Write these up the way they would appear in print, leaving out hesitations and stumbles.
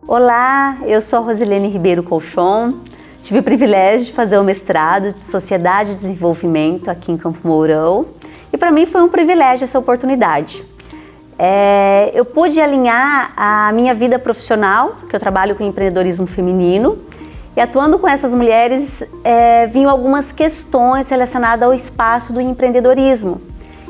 Olá, eu sou a Rosilene Ribeiro Colchon. Tive o privilégio de fazer o mestrado de Sociedade e Desenvolvimento aqui em Campo Mourão e para mim foi um privilégio essa oportunidade. Eu pude alinhar a minha vida profissional, que eu trabalho com empreendedorismo feminino, e atuando com essas mulheres vinham algumas questões relacionadas ao espaço do empreendedorismo.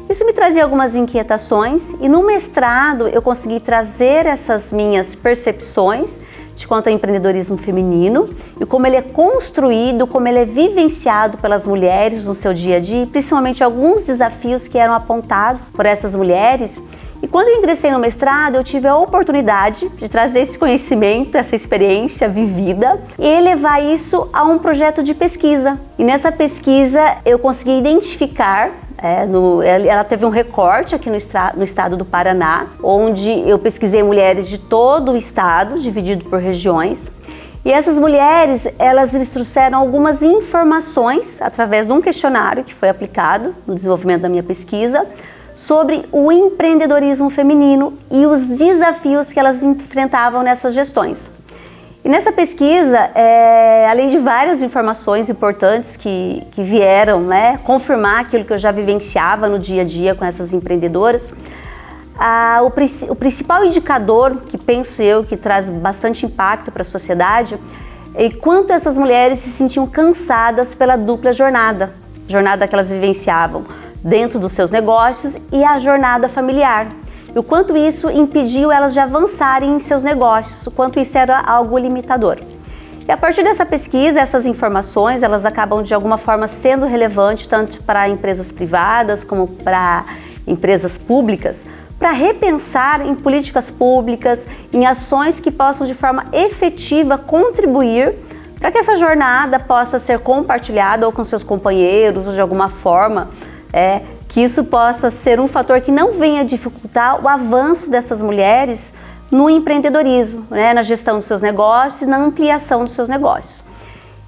Isso me trazia algumas inquietações e no mestrado eu consegui trazer essas minhas percepções de quanto ao empreendedorismo feminino e como ele é construído, como ele é vivenciado pelas mulheres no seu dia a dia, principalmente alguns desafios que eram apontados por essas mulheres. E quando eu ingressei no mestrado, eu tive a oportunidade de trazer esse conhecimento, essa experiência vivida e elevar isso a um projeto de pesquisa. E nessa pesquisa eu consegui identificar, ela teve um recorte aqui no estado do Paraná, onde eu pesquisei mulheres de todo o estado, dividido por regiões. E essas mulheres, elas me trouxeram algumas informações através de um questionário que foi aplicado no desenvolvimento da minha pesquisa, sobre o empreendedorismo feminino e os desafios que elas enfrentavam nessas gestões. E nessa pesquisa, além de várias informações importantes que vieram confirmar aquilo que eu já vivenciava no dia a dia com essas empreendedoras, o principal indicador que penso eu que traz bastante impacto para a sociedade é quanto essas mulheres se sentiam cansadas pela dupla jornada que elas vivenciavam dentro dos seus negócios e a jornada familiar. E o quanto isso impediu elas de avançarem em seus negócios, o quanto isso era algo limitador. E a partir dessa pesquisa, essas informações, elas acabam de alguma forma sendo relevantes tanto para empresas privadas como para empresas públicas, para repensar em políticas públicas, em ações que possam de forma efetiva contribuir para que essa jornada possa ser compartilhada ou com seus companheiros ou de alguma forma que isso possa ser um fator que não venha dificultar o avanço dessas mulheres no empreendedorismo, na gestão dos seus negócios, na ampliação dos seus negócios.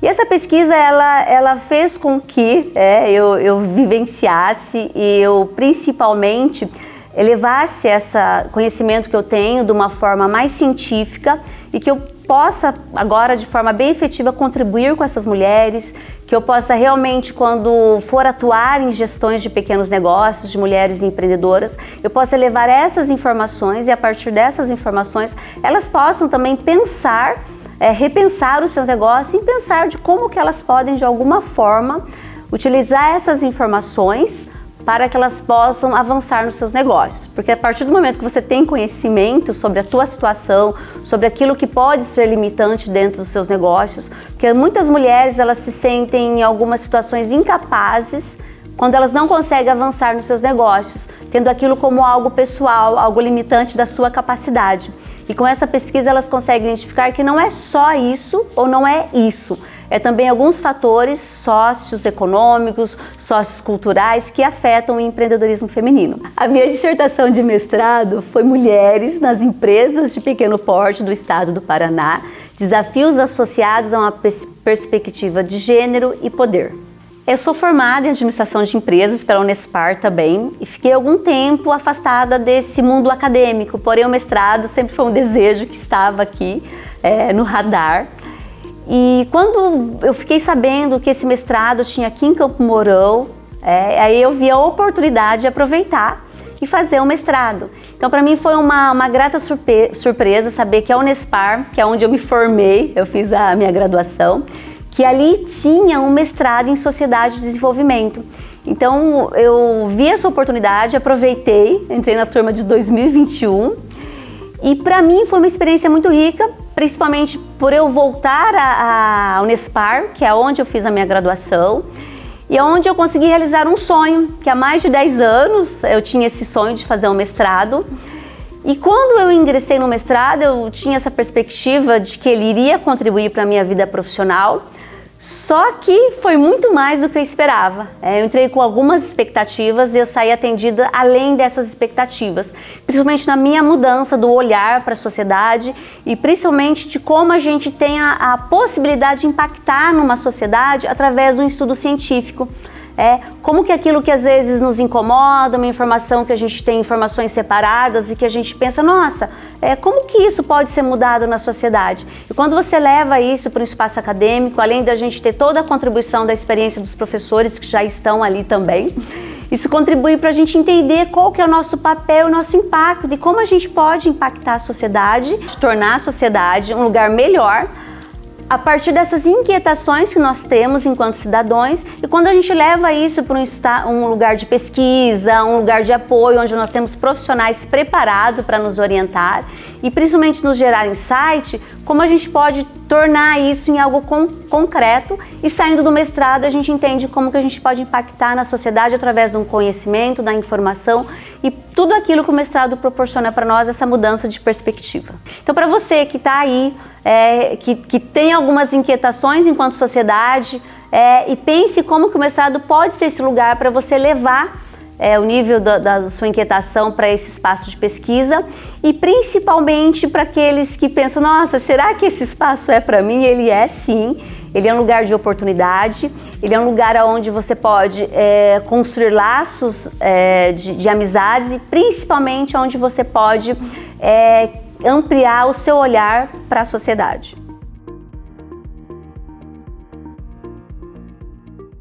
E essa pesquisa, ela fez com que eu vivenciasse e eu principalmente elevasse esse conhecimento que eu tenho de uma forma mais científica e que eu possa agora de forma bem efetiva contribuir com essas mulheres, que eu possa realmente, quando for atuar em gestões de pequenos negócios, de mulheres empreendedoras, eu possa levar essas informações e a partir dessas informações elas possam também pensar, repensar os seus negócios e pensar de como que elas podem de alguma forma utilizar essas informações para que elas possam avançar nos seus negócios. Porque a partir do momento que você tem conhecimento sobre a tua situação, sobre aquilo que pode ser limitante dentro dos seus negócios, porque muitas mulheres elas se sentem em algumas situações incapazes quando elas não conseguem avançar nos seus negócios, tendo aquilo como algo pessoal, algo limitante da sua capacidade. E com essa pesquisa elas conseguem identificar que não é só isso ou não é isso. É também alguns fatores socioeconômicos, socioculturais que afetam o empreendedorismo feminino. A minha dissertação de mestrado foi Mulheres nas Empresas de Pequeno Porte do Estado do Paraná, desafios associados a uma perspectiva de gênero e poder. Eu sou formada em administração de empresas pela Unespar também e fiquei algum tempo afastada desse mundo acadêmico, porém o mestrado sempre foi um desejo que estava aqui no radar. E quando eu fiquei sabendo que esse mestrado tinha aqui em Campo Mourão, aí eu vi a oportunidade de aproveitar e fazer o mestrado. Então para mim foi uma grata surpresa saber que a Unespar, que é onde eu me formei, eu fiz a minha graduação, que ali tinha um mestrado em Sociedade de Desenvolvimento. Então eu vi essa oportunidade, aproveitei, entrei na turma de 2021 e para mim foi uma experiência muito rica, principalmente por eu voltar à Unespar, que é onde eu fiz a minha graduação, e onde eu consegui realizar um sonho, que há mais de 10 anos eu tinha esse sonho de fazer um mestrado. E quando eu ingressei no mestrado, eu tinha essa perspectiva de que ele iria contribuir para a minha vida profissional, só que foi muito mais do que eu esperava. Eu entrei com algumas expectativas e eu saí atendida além dessas expectativas, principalmente na minha mudança do olhar para a sociedade e principalmente de como a gente tem a possibilidade de impactar numa sociedade através de um estudo científico. como que aquilo que às vezes nos incomoda, uma informação que a gente tem informações separadas e que a gente pensa, nossa, como que isso pode ser mudado na sociedade? E quando você leva isso para um espaço acadêmico, além da gente ter toda a contribuição da experiência dos professores que já estão ali também, isso contribui para a gente entender qual que é o nosso papel, o nosso impacto, de como a gente pode impactar a sociedade, tornar a sociedade um lugar melhor, a partir dessas inquietações que nós temos enquanto cidadãos, e quando a gente leva isso para um lugar de pesquisa, um lugar de apoio, onde nós temos profissionais preparados para nos orientar e principalmente nos gerar insight, como a gente pode tornar isso em algo concreto, e saindo do mestrado a gente entende como que a gente pode impactar na sociedade através de um conhecimento, da informação e tudo aquilo que o mestrado proporciona para nós, essa mudança de perspectiva. Então, para você que está aí, que tem algumas inquietações enquanto sociedade, e pense como que o mestrado pode ser esse lugar para você levar o nível da sua inquietação para esse espaço de pesquisa, e principalmente para aqueles que pensam, nossa, será que esse espaço é para mim? Ele é sim, ele é um lugar de oportunidade, ele é um lugar onde você pode construir laços de amizades e principalmente onde você pode ampliar o seu olhar para a sociedade.